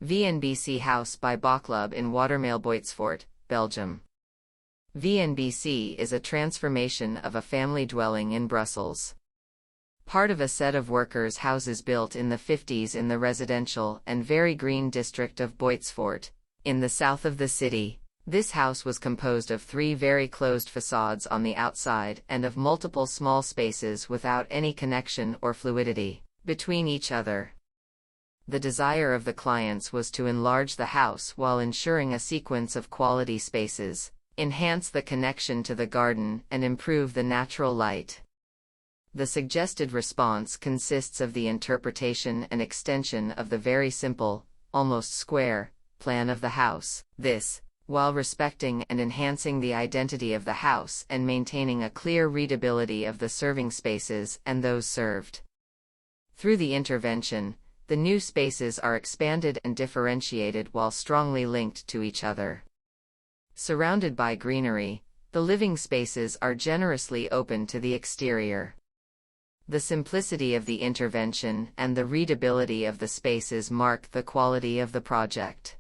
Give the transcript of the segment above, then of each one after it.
VNBC house by Bauclub in Watermael-Boitsfort, Belgium. VNBC is a transformation of a family dwelling in Brussels. Part of a set of workers' houses built in the 50s in the residential and very green district of Boitsfort, in the south of the city. This house was composed of 3 very closed facades on the outside and of multiple small spaces without any connection or fluidity between each other. The desire of the clients was to enlarge the house while ensuring a sequence of quality spaces, enhance the connection to the garden, and improve the natural light. The suggested response consists of the interpretation and extension of the very simple, almost square, plan of the house. This, while respecting and enhancing the identity of the house and maintaining a clear readability of the serving spaces and those served. Through the intervention, the new spaces are expanded and differentiated while strongly linked to each other. Surrounded by greenery, the living spaces are generously open to the exterior. The simplicity of the intervention and the readability of the spaces mark the quality of the project.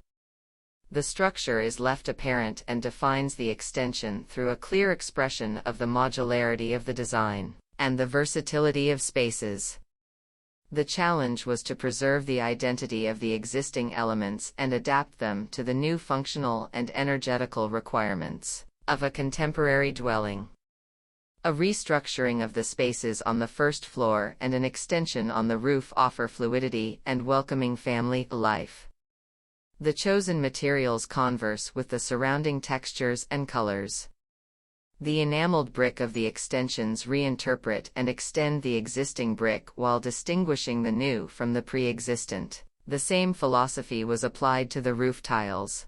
The structure is left apparent and defines the extension through a clear expression of the modularity of the design and the versatility of spaces. The challenge was to preserve the identity of the existing elements and adapt them to the new functional and energetical requirements of a contemporary dwelling. A restructuring of the spaces on the first floor and an extension on the roof offer fluidity and welcoming family life. The chosen materials converse with the surrounding textures and colors. The enameled brick of the extensions reinterpret and extend the existing brick while distinguishing the new from the pre-existent. The same philosophy was applied to the roof tiles.